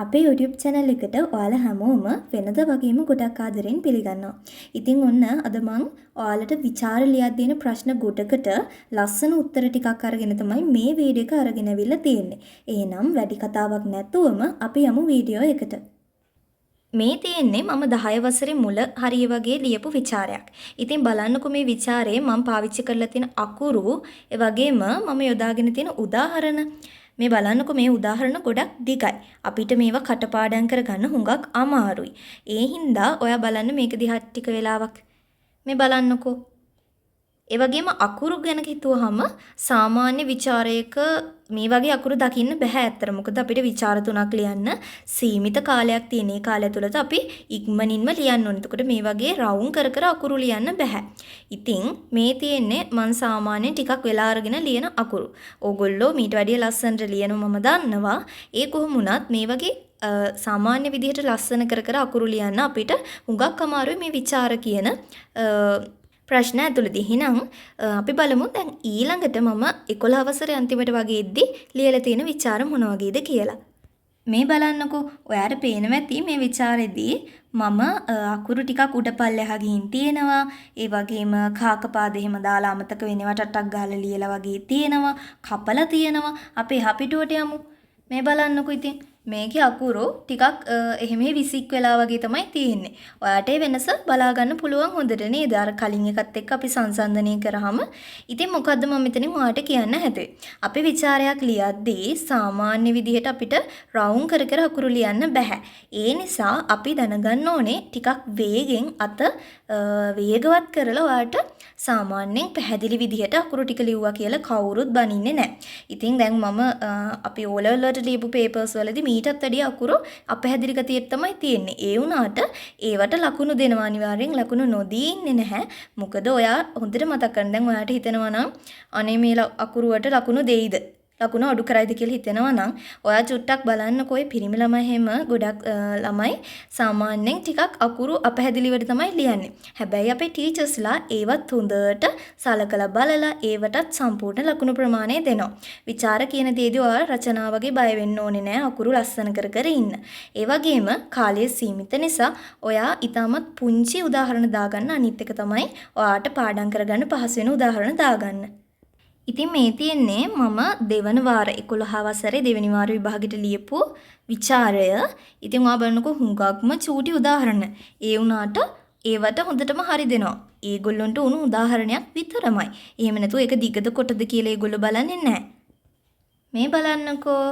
අපේ YouTube channel එකට ඔයාලා හැමෝම වෙනද වගේම ගොඩක් ආදරෙන් පිළිගන්නවා. ඉතින් ඔන්න අද මං ඔයාලට විචාර ලියලා දෙන ප්‍රශ්න ගොඩකට ලස්සන උත්තර ටිකක් අරගෙන තමයි මේ වීඩියෝ එක අරගෙන අවිල්ලා තියෙන්නේ. එහෙනම් වැඩි කතාවක් නැතුවම අපි යමු වීඩියෝ එකට. මේ තියෙන්නේ මම 10 වසරේ මුල හරිය වගේ ලියපු විචාරයක්. ඉතින් බලන්නකෝ මේ විචාරේ මම පාවිච්චි කරලා තියෙන අකුරු ඒ වගේම මම යොදාගෙන තියෙන උදාහරණ මේ බලන්නකෝ මේ උදාහරණ ගොඩක් දිගයි. අපිට මේවා කටපාඩම් කරගන්න හුඟක් අමාරුයි. ඒ හින්දා ඔයා බලන්න මේක දිහා ටික වෙලාවක් මේ බලන්නකෝ. ඒ වගේම අකුරු ගැන හිතුවහම සාමාන්‍ය විචාරයක මේ වගේ අකුරු දකින්න බෑ ඇත්තට. මොකද අපිට විචාර තුනක් ලියන්න සීමිත කාලයක් තියෙන. ඒ කාලය තුලද අපි ඉක්මනින්ම ලියන්න ඕනේ. එතකොට මේ වගේ රවුම් කර කර අකුරු ලියන්න බෑ. ඉතින් මේ තියෙන්නේ මං සාමාන්‍යයෙන් ටිකක් වෙලා අරගෙන ලියන අකුරු. ඕගොල්ලෝ මීට වැඩිය ලස්සනට ලියනවා මම දන්නවා. ඒ කොහොම වුණත් මේ වගේ සාමාන්‍ය විදිහට ලස්සන කර කර අකුරු ලියන්න අපිට හුඟක් අමාරුයි මේ විචාර කියන ප්‍රශ්න ඇතුළතදී. එහෙනම් අපි බලමු දැන් ඊළඟට මම 11 වසරේ අන්තිමට වගේ ඉද්දි ලියලා තියෙන විචාර මොන වගේද කියලා. මේ බලන්නකෝ ඔයාට පේනවා ඇති මේ විචාරෙදී මම අකුරු ටිකක් උඩ පල්ලෙහා ගිහින් තියෙනවා. ඒ වගේම කාකපාද එහෙම දාලා අමතක වෙනවා ටටක් ගහලා ලියලා වගේ තියෙනවා. කපලා තියෙනවා. අපි එහා පිටුවට යමු. මේ බලන්නකෝ ඉතින් මේකේ අකුරු ටිකක් එහෙම විසික් වෙලා වගේ තමයි තියෙන්නේ. ඔයාට ඒ වෙනස බලා ගන්න පුළුවන් හොඳට නේද? අර කලින් එකත් එක්ක අපි සංසන්දනය කරාම. ඉතින් මොකද්ද මම මෙතනින් ඔයාට කියන්න හැදුවේ? අපි විචාරයක් ලියද්දී සාමාන්‍ය විදිහට අපිට රවුම් කර කර අකුරු ලියන්න බෑ. ඒ නිසා අපි දැනගන්න ඕනේ ටිකක් වේගෙන් අත වේගවත් කරලා ඔයාට සාමාන්‍යයෙන් පැහැදිලි විදිහට අකුරු ටික ලිව්වා කියලා කවුරුත් බනින්නේ නැහැ. ඉතින් දැන් මම අපි O level වලට ලියපු papers වලදී මීටත් වැඩිය අකුරු අපැහැදිලි ගතියක් තමයි තියෙන්නේ. ඒ වුණාට ඒවට ලකුණු දෙනවා අනිවාර්යෙන්. ලකුණු නොදී ඉන්නේ නැහැ. මොකද ඔයා හොඳට මතක කරගන්න. දැන් ඔයාට හිතෙනවා නම් අනේ මේ අකුරු වලට ලකුණු දෙයිද? ලකුණු අඩු කරයිද කියලා හිතෙනවා නම් ඔයා චුට්ටක් බලන්නකෝ. ඒ පිරිමි ළමයි හැම ගොඩක් ළමයි සාමාන්‍යයෙන් ටිකක් අකුරු අපැහැදිලිවට තමයි ලියන්නේ. හැබැයි අපේ ටීචර්ස්ලා ඒවත් හොඳට සලකලා බලලා ඒවටත් සම්පූර්ණ ලකුණු ප්‍රමාණය දෙනවා. විචාර කියන දේදී ඔයා රචනා වගේ බය වෙන්න ඕනේ නෑ. අකුරු ලස්සන කර කර ඉන්න. ඒ වගේම කාලය සීමිත නිසා ඔයා ඊටමත් පුංචි උදාහරණ දාගන්න. අනිත් එක තමයි ඔයාට පාඩම් කරගන්න පහසු වෙන උදාහරණ දාගන්න. ඉතින් මේ තියෙන්නේ මම දෙවන වාර 11 වසරේ දෙවෙනි වාර විභාගෙට ලියපු විචාරය. ඉතින් ඔයා බලනකො හුඟක්ම චූටි උදාහරණ. ඒ වුණාට ඒවට හොඳටම හරි දෙනවා. ඒගොල්ලන්ට උණු උදාහරණයක් විතරමයි. එහෙම නැතුව ඒක දිගද කොටද කියලා ඒගොල්ලෝ බලන්නේ නැහැ. මේ බලන්නකෝ.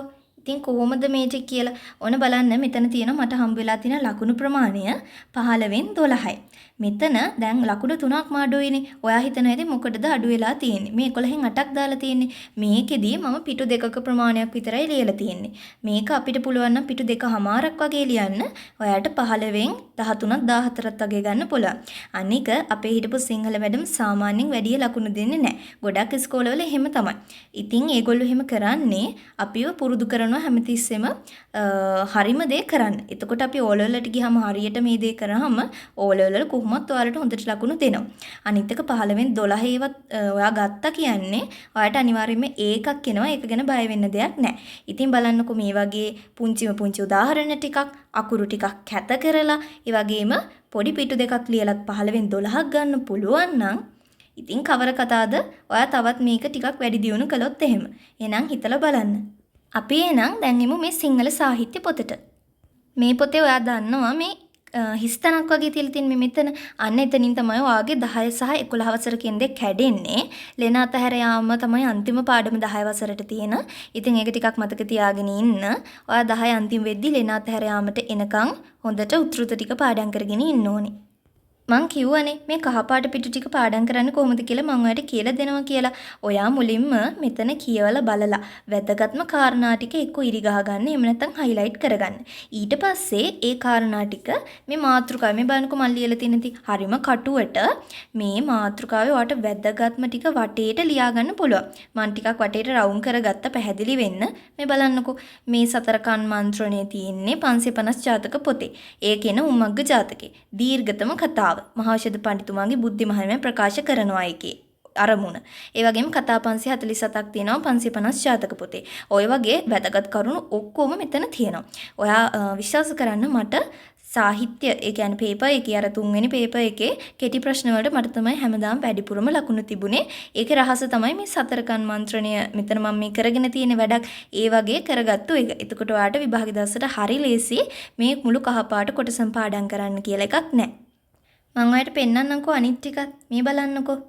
ඉතින් කොහොමද මේ ටික කියලා ඕන බලන්න. මෙතන තියෙන මට හම්බ වෙලා තියෙන ලකුණු ප්‍රමාණය 15න් 12යි. මෙතන දැන් ලකුණු 3ක්ම අඩුයිනේ. ඔයා හිතනවා ඉතින් මොකටද අඩු වෙලා තියෙන්නේ? මේ 11න් 8ක් දාලා තියෙන්නේ. මේකෙදී මම පිටු දෙකක ප්‍රමාණයක් විතරයි ලියලා තියෙන්නේ. මේක අපිට පුළුවන් නම් පිටු දෙකමාරක් වගේ ලියන්න. ඔයාට 15න් 13ක් 14ක් වගේ ගන්න පුළුවන්. අනික අපේ හිටපු සිංහල මැඩම් සාමාන්‍යයෙන් වැඩි ලකුණු දෙන්නේ නැහැ. ගොඩක් ඉස්කෝලවල එහෙම තමයි. ඉතින් ඒගොල්ලෝ එහෙම කරන්නේ අපිව පුරුදු කරනවා හැමතිස්සෙම හරිම දේ කරන්න. එතකොට අපි O level වලට ගියාම හරියට මේ දේ කරාම O level වල කොහොමත් ඔයාලට හොඳට ලකුණු දෙනවා. අනිත් එක 15න් 12 ඒවත් ඔයා ගත්තා කියන්නේ ඔයාට අනිවාර්යයෙන්ම ඒකක් එනවා. ඒක ගැන බය වෙන්න දෙයක් නැහැ. ඉතින් බලන්නකෝ මේ වගේ පුංචි උදාහරණ ටිකක් අකුරු ටිකක් කැත කරලා ඒ වගේම පොඩි පිටු දෙකක් ලියලත් 15න් 12ක් ගන්න පුළුවන් නම් ඉතින් කවර කතාවද? ඔයා තවත් මේක ටිකක් වැඩි දියුණු කළොත් එහෙම. එහෙනම් හිතලා බලන්න. අපි එහෙනම් දැන් එමු මේ සිංහල සාහිත්‍ය පොතට. මේ පොතේ ඔයා දන්නවා මේ හිස්තනක් වගේ තියලා තියෙන මෙතන අන්න එතනින් තමයි ඔයාගේ 10 සහ 11 වසර කියන දෙක කැඩෙන්නේ. ලෙන අතහැර යාම තමයි අන්තිම පාඩම 10 වසරට තියෙන. ඉතින් ඒක ටිකක් මතක තියාගෙන ඉන්න. ඔයා 10 අන්තිම වෙද්දි ලෙන අතහැර යාමට එනකන් හොඳට උත්ෘත ටික පාඩම් කරගෙන ඉන්න ඕනේ. මං කිව්වනේ මේ කහපාට පිටු ටික පාඩම් කරන්න කොහොමද කියලා මං ඔයාලට කියලා දෙනවා කියලා. ඔයා මුලින්ම මෙතන කියවලා බලලා වැදගත්ම කාරණා ටික එක්ක ඉරි ගහ ගන්න. එහෙම නැත්නම් හයිලයිට් කරගන්න. ඊට පස්සේ ඒ කාරණා ටික මේ මාතෘකාවේ මේ බලන්නකො මම ලියලා තියෙන ති හරිම කටුවට මේ මාතෘකාවේ ඔයාට වැදගත්ම ටික වටේට ලියා ගන්න පුළුවන්. මං ටිකක් වටේට රවුම් කරගත්ත පැහැදිලි වෙන්න. මේ බලන්නකො මේ සතර කන් මන්ත්‍රණයේ තියෙන්නේ 550 ජාතක පොතේ. ඒ කියන උම්මග්ග ජාතකේ. දීර්ඝතම කතාව. මහෞෂධ පඬිතුමාගේ බුද්ධි මහිමය ප්‍රකාශ කරනවා එකේ. අරමුණ. ඒ වගේම කතා 547ක් තියෙනවා 550 ජාතක පොතේ. ඔය වගේ වැදගත් කරුණු ඔක්කොම මෙතන තියෙනවා. ඔයා විශ්වාස කරන්න මට සාහිත්‍ය ඒ කියන්නේ පේපර් එකේ අර 3 වෙනි පේපර් එකේ කෙටි ප්‍රශ්න වලට මට තමයි හැමදාම වැඩිපුරම ලකුණු තිබුණේ. ඒකේ රහස තමයි මේ සතරකන් මන්ත්‍රණය මෙතන මම මේ කරගෙන තියෙන වැඩක් ඒ වගේ කරගත්තු එක. එතකොට ඔයාලට විභාග දවසට හරි ලේසි මේ මුළු කහපාට කොටසම පාඩම් කරන්න කියලා එකක් නැහැ. මම ඔයාලට පෙන්නන්නම්කෝ අනිත් ටිකත් මේ බලන්නකෝ.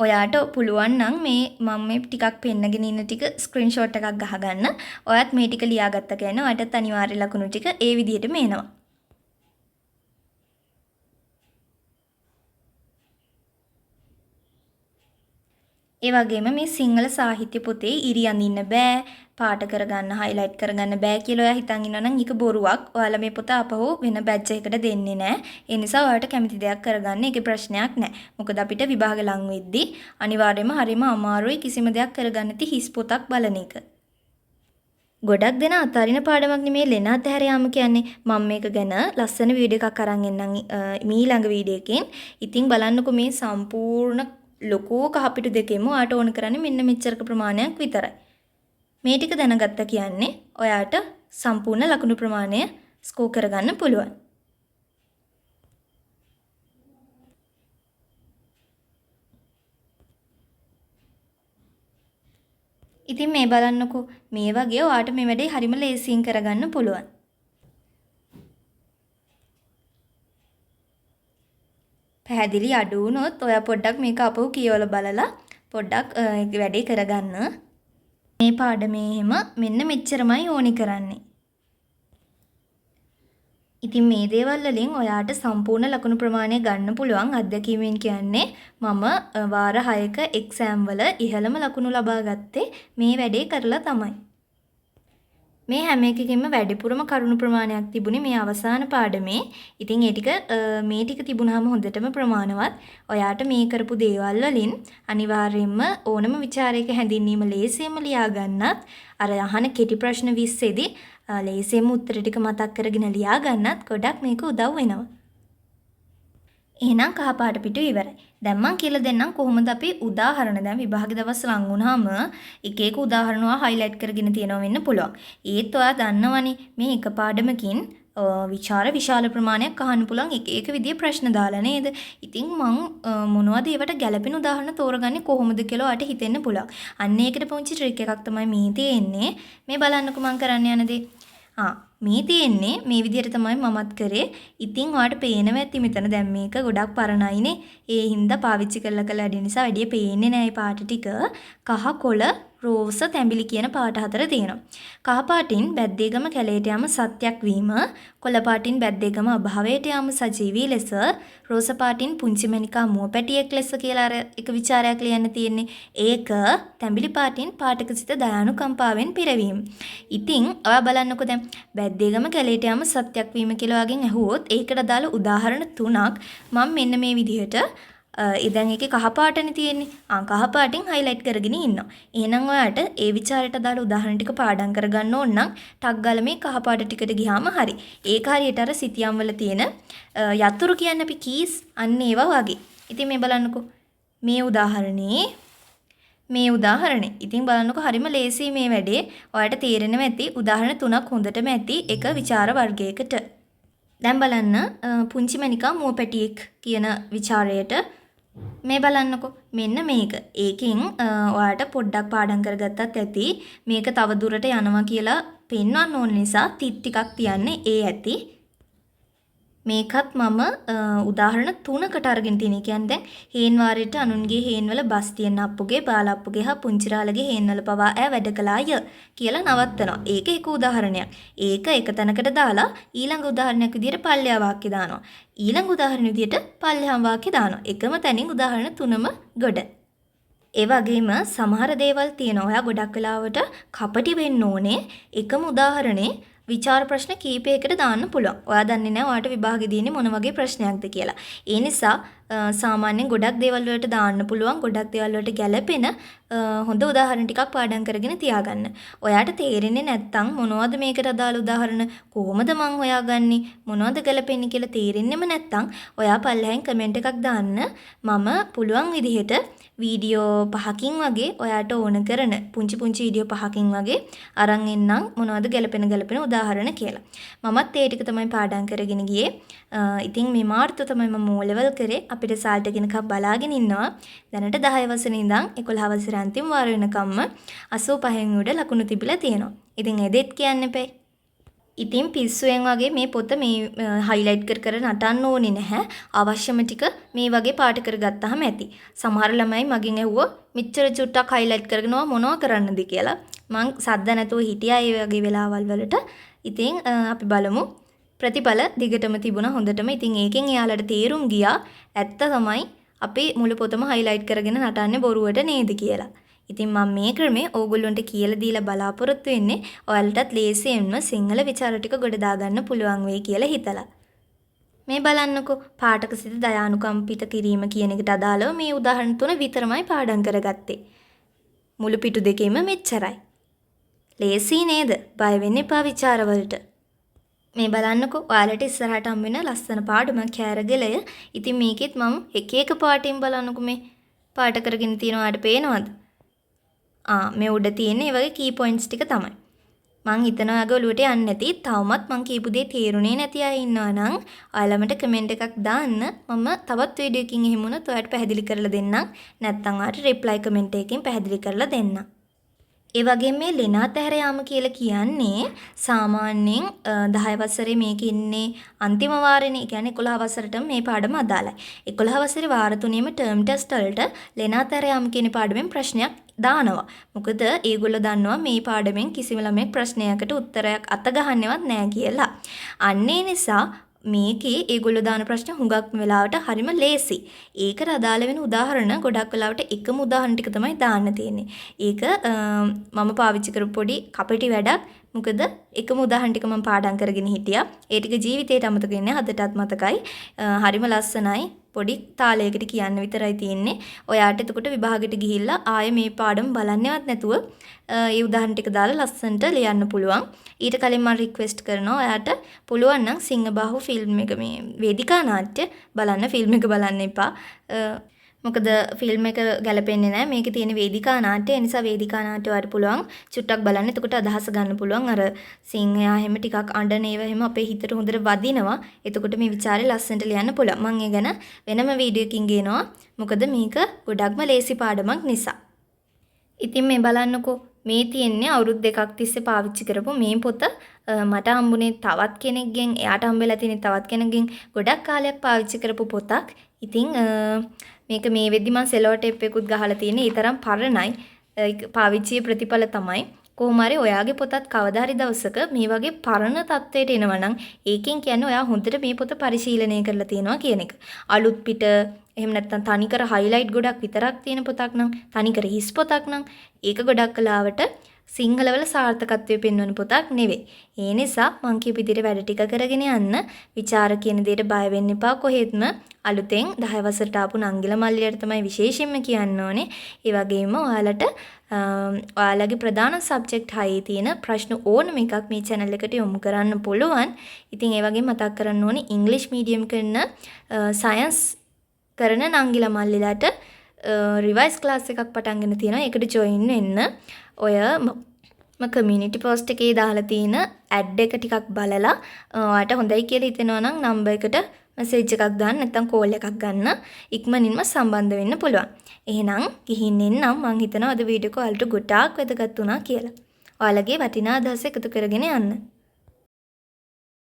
ඔයාට පුළුවන් නම් මේ මම මේ ටිකක් පෙන්නගෙන ඉන්න ටික ස්ක්‍රීන්ෂොට් එකක් ගහගන්න. ඔයත් මේ ටික ලියාගත්ත කියන්නේ ඔයාටත් අනිවාර්ය ලකුණු ටික ඒ විදිහටම එනවා. ඒ වගේම මේ සිංහල සාහිත්‍ය පොතේ ඉරි අඳින්න බෑ, පාට කරගන්න, highlight කරගන්න බෑ කියලා ඔයා හිතන් ඉන්නවා නම් ඒක බොරුවක්. ඔයාලා මේ පොත අපහු වෙන බැච් එකකට දෙන්නේ නෑ. ඒ නිසා ඔයාලට කැමති දෙයක් කරගන්න ඒකේ ප්‍රශ්නයක් නෑ. මොකද අපිට විභාග ලඟ වෙද්දී අනිවාර්යයෙන්ම හරිම අමාරුයි කිසිම දෙයක් කරගන්න ති හිස් පොතක් බලන එක. ගොඩක් දෙනා අතාරින පාඩමක් නෙමේ ලෙන අතහැර යාම කියන්නේ. මම මේක ගැන ලස්සන වීඩියෝ එකක් අරන් එන්නම් ඊළඟ වීඩියෝ එකෙන්. ඉතින් බලන්නකෝ මේ සම්පූර්ණ ලොකු කහපිටු දෙකෙම ඔයාට ඕන කරන්නේ මෙන්න මෙච්චරක ප්‍රමාණයක් විතරයි. මේ ටික දැනගත්තා කියන්නේ ඔයාට සම්පූර්ණ ලකුණු ප්‍රමාණය ස්කෝර් කරගන්න පුළුවන්. ඉතින් මේ බලන්නකෝ මේ වගේ ඔයාට මේ වැඩේ හරිම ලේසියෙන් කරගන්න පුළුවන්. පැහැදිලි අඩු වුණොත් ඔයා පොඩ්ඩක් මේක අපහු කියවලා බලලා පොඩ්ඩක් වැඩේ කරගන්න. මේ පාඩමේ එහෙම මෙන්න මෙච්චරමයි ඕනි කරන්නේ. ඉතින් මේ දේවල් වලින් ඔයාට සම්පූර්ණ ලකුණු ප්‍රමාණය ගන්න පුළුවන්. අත්දැකීමෙන් කියන්නේ මම වාර 6ක එක්සෑම් වල ඉහළම ලකුණු ලබා ගත්තේ මේ වැඩේ කරලා තමයි. මේ හැම එකකින්ම වැඩිපුරම කරුණු ප්‍රමාණයක් තිබුණේ මේ අවසාන පාඩමේ. ඉතින් ඒ ටික මේ ටික තිබුණාම හොඳටම ප්‍රමාණවත්. ඔයාට මේ කරපු දේවල් වලින් අනිවාර්යයෙන්ම ඕනම විචාරයක හැඳින්වීම ලේසියෙන්ම ලියා ගන්නත් අර අහන කෙටි ප්‍රශ්න 20 ෙදී ලේසියෙන්ම උත්තර ටික මතක් කරගෙන ලියා ගන්නත් ගොඩක් මේක උදව් වෙනවා. එහෙනම් කහපාට පිටු ඉවරයි. දැන් මම කියලා දෙන්නම් කොහොමද අපි උදාහරණ දැන් විභාග දවස් ලඟ වුණාම එක එක උදාහරණ ඔයා highlight කරගෙන තියනවා වෙන්න පුළුවන්. ඒත් ඔයා දන්නවනේ මේ එක පාඩමකින් විචාර විශාල ප්‍රමාණයක් අහන්න පුළුවන් එක එක විදිහේ ප්‍රශ්න දාලා නේද? ඉතින් මම මොනවද ඒවට ගැළපෙන උදාහරණ තෝරගන්නේ කොහොමද කියලා ඔයාට හිතෙන්න පුළුවන්. අන්න ඒකට පුංචි ට්‍රික් එකක් තමයි මේ තියෙන්නේ. මේ බලන්නකෝ මම කරන්න යන දේ. මේ තියෙන්නේ මේ විදිහට තමයි මමත් කරේ. ඉතින් ඔයාලට පේනවා ඇති මෙතන දැන් මේක ගොඩක් පරණයිනේ. ඒ හින්දා පාවිච්චි කළා වැඩි නිසා වැඩි පේන්නේ නැහැ මේ පාට ටික. කහ කොළ රෝස තැඹිලි කියන පාට හතර තියෙනවා. කහ පාටින් බැද්දේගම කැලේට යාම සත්‍යක් වීම, කොළ පාටින් බැද්දේගම අභාවයට යාම සජීවී ලෙස, රෝස පාටින් පුංචි මණිකා මුවපැටියෙක් ලෙස කියලා අර එක විචාරයක් ලියන්න තියෙන්නේ. ඒක තැඹිලි පාටින් පාඨක සිත දයානුකම්පාවෙන් පිරවීම. ඉතින් ඔයා බලන්නකෝ දැන් බැද්දේගම කැලේට යාම සත්‍යක් වීම කියලා වගේ ඇහුවොත් ඒකට දාල උදාහරණ 3ක් මම මෙන්න මේ විදිහට ඉතින් ඒකේ කහ පාටනේ තියෙන්නේ. කහ පාටින් highlight කරගෙන ඉන්නවා. එහෙනම් ඔයාට ඒ ਵਿਚාරයට දාලා උදාහරණ ටික පාඩම් කරගන්න ඕන නම් ටක් ගාලා මේ කහ පාට ටිකට ගියාම හරි. ඒක හරියට අර සිතියම් වල තියෙන යතුරු කියන්නේ අපි කීස් අන්න ඒවා වගේ. ඉතින් මේ බලන්නකෝ. මේ උදාහරණේ. ඉතින් බලන්නකෝ හරිම ලේසි මේ වැඩේ. ඔයාලට තේරෙනවා ඇති උදාහරණ 3ක් හොඳටම ඇති එක විචාර වර්ගයකට. දැන් බලන්න පුංචි මණිකා මුවපැටියෙක් කියන විචාරයට මේ බලන්නකෝ මෙන්න මේක. ඒකෙන් ඔයාලට පොඩ්ඩක් පාඩම් කරගත්තත් ඇති. මේක තව දුරට යනවා කියලා පෙන්වන්න ඕන නිසා තිත් ටිකක් තියන්නේ ඒ ඇති. මේකත් මම උදාහරණ 3කට අරගෙන තියෙන. කියන්නේ දැන් හේන් වාරයට අනුන්ගේ හේන් වල බස් තියෙන අප්පුගේ බාලප්පුගේ හා පුංචිරාලගේ හේන් වල පවා ඈ වැඩ කළාය කියලා නවත්තනවා. ඒක එක උදාහරණයක්. ඒක එක තැනකට දාලා ඊළඟ උදාහරණයක් විදිහට පල්ලෙහා වාක්‍ය දානවා. ඊළඟ උදාහරණ විදිහට පල්ලෙහාම වාක්‍ය දානවා. එකම තැනින් උදාහරණ 3ම ගොඩ. ඒ වගේම සමහර දේවල් තියෙනවා. ඔයා ගොඩක් වෙලාවට කපටි වෙන්න ඕනේ. එකම උදාහරණේ විචාර ප්‍රශ්න කීපයකට දාන්න පුළුවන්. ඔයා දන්නේ නැහැ ඔයාට විභාගෙ දෙන්නේ මොන වගේ ප්‍රශ්නයක්ද කියලා. ඒ නිසා සාමාන්‍යයෙන් ගොඩක් දේවල් වලට දාන්න පුළුවන්. ගොඩක් දේවල් වලට ගැළපෙන හොඳ උදාහරණ ටිකක් පාඩම් කරගෙන තියාගන්න. ඔයාට තේරෙන්නේ නැත්නම් මොනවද මේකට අදාළ උදාහරණ කොහොමද මං හොයාගන්නේ මොනවද ගැලපෙන්නේ කියලා තේරෙන්නෙම නැත්නම් ඔයා පල්ලෙහෙන් කමෙන්ට් එකක් දාන්න. මම පුළුවන් විදිහට වීඩියෝ 5කින් වගේ ඔයාට ඕන කරන පුංචි වීඩියෝ 5කින් වගේ අරන් එන්නම් මොනවද ගැලපෙන උදාහරණ කියලා. මමත් ඒ ටික තමයි පාඩම් කරගෙන ගියේ. ඉතින් මේ මාර්තු තමයි මම O level කරේ. අපිට සාල්ට් එකක් බලාගෙන ඉන්නවා. දැනට 10 වසරේ ඉඳන් 11 වසරේ අන්තිම වාර වෙනකම්ම 85න් උඩ ලකුණු තිබිලා තියෙනවා. ඉතින් එදෙත් කියන්න එපේ. ඉතින් පිස්සුවෙන් වගේ මේ පොත මේ හයිලයිට් කර නටන්න ඕනේ නැහැ. අවශ්‍යම ටික මේ වගේ පාට කරගත්තාම ඇති. සමහර ළමයි මගෙන් ඇහුවා මෙච්චර චුට්ටක් හයිලයිට් කරගෙනවා මොනව කරන්නද කියලා. මං සද්ද නැතුව හිටියා ඒ වගේ වෙලාවල් වලට. ඉතින් අපි බලමු. ප්‍රතිඵල දිගටම තිබුණා හොඳටම. ඉතින් ඒකෙන් එයාලට තේරුම් ගියා ඇත්ත තමයි අපි මුළු පොතම හයිලයිට් කරගෙන නටන්නේ බොරුවට නේද කියලා. ඉතින් මම මේ ක්‍රමේ ඕගොල්ලන්ට කියලා දීලා බලාපොරොත්තු වෙන්නේ ඔයාලටත් ලේසියෙන්ම සිංහල විචාර ටික ගොඩ දාගන්න පුළුවන් වෙයි කියලා හිතලා. මේ බලන්නකෝ පාඨක සිත දයානුකම්පිත කිරීම කියන එකට අදාළව මේ උදාහරණ තුන විතරමයි පාඩම් කරගත්තේ. මුළු පිටු දෙකේම මෙච්චරයි. ලේසි නේද? බය වෙන්න එපා විචාරවලට. මේ බලන්නකෝ ඔයාලට ඉස්සරහට හම් වෙන ලස්සන පාඩමක් කෑරගලය. ඉතින් මේකෙත් මම එක එක පාටින් බලන්නකෝ මේ පාට කරගෙන තියනවාට පේනවද? මේ උඩ තියෙන ඒ වගේ කී පොයින්ට්ස් ටික තමයි. මං හිතනවා ඔයගොල්ලෝට යන්නේ නැති තවමත් මං කියපු දේ තේරුනේ නැති අය ඉන්නවා නම් ඔයාලමට කමෙන්ට් එකක් දාන්න. මම තවත් වීඩියෝ එකකින් එහෙම වුණොත් ඔයාලට පැහැදිලි කරලා දෙන්නම්. නැත්නම් ඔයාලට රිප්ලයි කමෙන්ට් එකකින් පැහැදිලි කරලා දෙන්නම්. ඒ වගේම මේ ලෙනාත් ඇහැර යාම කියලා කියන්නේ සාමාන්‍යයෙන් 10 වසරේ මේක ඉන්නේ අන්තිම වාරේනේ. ඒ කියන්නේ 11 වසරටම මේ පාඩම අදාළයි. 11 වසරේ වාර තුනේම ටර්ම් ටෙස්ට් වලට ලෙනාත් ඇහැර යාම කියන පාඩමෙන් ප්‍රශ්නයක් දානවා. මොකද ඒගොල්ලෝ දන්නවා මේ පාඩමෙන් කිසිම ළමෙක් ප්‍රශ්නයකට උත්තරයක් අත ගහන්නේවත් නැහැ කියලා. අන්න ඒ නිසා මේකේ ඒගොල්ලෝ දාන ප්‍රශ්න හුඟක් වෙලාවට හරිම ලේසි. ඒකට අදාළ වෙන උදාහරණ ගොඩක් වෙලාවට එකම උදාහරණ ටික තමයි දාන්න තියෙන්නේ. ඒක මම පාවිච්චි කරපු පොඩි කපටි වැඩක්. මොකද එකම උදාහරණ ටික මම පාඩම් කරගෙන හිටියා. ඒ ටික ජීවිතේට අමතක වෙන්නේ අදටත් මතකයි. හරිම ලස්සනයි. පොඩි තාලයකට කියන්න විතරයි තියෙන්නේ. ඔයාට එතකොට විභාගෙට ගිහිල්ලා ආයේ මේ පාඩම බලන්නේවත් නැතුව ඒ උදාහරණ ටික දාලා ලස්සනට ලියන්න පුළුවන්. ඊට කලින් මම රික්වෙස්ට් කරනවා ඔයාට පුළුවන් නම් සිංහබාහු ෆිල්ම් එක මේ වේදිකා නාට්‍ය බලන්න. ෆිල්ම් එක බලන්න එපා. මොකද ෆිල්ම් එක ගැලපෙන්නේ නැහැ. මේකේ තියෙන වේදිකා නාට්‍ය. ඒ නිසා වේදිකා නාට්‍ය වලට පුළුවන් චුට්ටක් බලන්න. එතකොට අදහස ගන්න පුළුවන්. අර සිංහයා හැම ටිකක් අඬන ඒවා හැම අපේ හිතට හොඳට වදිනවා. එතකොට මේ විචාරේ ලස්සනට ලියන්න පුළුවන්. මම ඒ ගැන වෙනම වීඩියෝ එකකින් ගේනවා. මොකද මේක ගොඩක්ම ලේසි පාඩමක් නිසා. ඉතින් මේ බලන්නකෝ මේ තියෙන්නේ අවුරුදු 2ක් තිස්සේ පාවිච්චි කරපු මේ පොත මට හම්බුනේ තවත් කෙනෙක්ගෙන්. එයාට හම්බෙලා තියෙන තවත් කෙනෙක්ගෙන් ගොඩක් කාලයක් පාවිච්චි කරපු පොතක්. ඉතින් මේක මේ වෙද්දි මම සෙලෝ ටේප් එකකුත් ගහලා තියෙන්නේ. ඒ තරම් පරණයි. පාවිච්චියේ ප්‍රතිඵල තමයි. කොහොම හරි ඔයාගේ පොතත් කවදා හරි දවසක මේ වගේ පරණ තත්ත්වයට එනවා නම් ඒකෙන් කියන්නේ ඔයා හොඳට මේ පොත පරිශීලනය කරලා තියෙනවා කියන එක. අලුත් පිට එහෙම නැත්නම් තනිකර හයිලයිට් ගොඩක් විතරක් තියෙන පොතක් නම් තනිකර හිස් පොතක් නම් ඒක ගොඩක් කලාවට සිංහලවල සාර්ථකත්වයේ පෙන්වන පොතක් නෙවෙයි. ඒ නිසා මං කියපු විදිහට වැඩ ටික කරගෙන යන්න. විචාර කියන දෙයට බය වෙන්න එපා කොහෙත්ම. අලුතෙන් 10 වසරට ආපු නංගිල මල්ලියට තමයි විශේෂයෙන්ම කියන්න ඕනේ. ඒ වගේම ඔයාලට ඔයාලගේ ප්‍රධාන සබ්ජෙක්ට් 6 තියෙන ප්‍රශ්න ඕනම එකක් මේ channel එකට යොමු කරන්න පුළුවන්. ඉතින් ඒ වගේම මතක් කරන්න ඕනේ ඉංග්‍රීසි මීඩියම් කරන සයන්ස් කරන නංගිල මල්ලිලාට රිවයිස් ක්ලාස් එකක් පටන් ගෙන තියෙනවා. ඒකට ජොයින් වෙන්න. ඔය කමියුනිටි පෝස්ට් එකේ දාලා තියෙන ඇඩ් එක ටිකක් බලලා ඔයාට හොඳයි කියලා හිතෙනවා නම් නම්බර් එකට මෙසේජ් එකක් දාන්න නැත්නම් කෝල් එකක් ගන්න. ඉක්මනින්ම සම්බන්ධ වෙන්න පුළුවන්. එහෙනම් ගිහින් එන්නම්. මං හිතනවා අද වීඩියෝ එක ඔයාලට ගොඩාක් වැදගත් වුණා කියලා. ඔයාලගේ වටිනා අදහස් එකතු කරගෙන යන්න.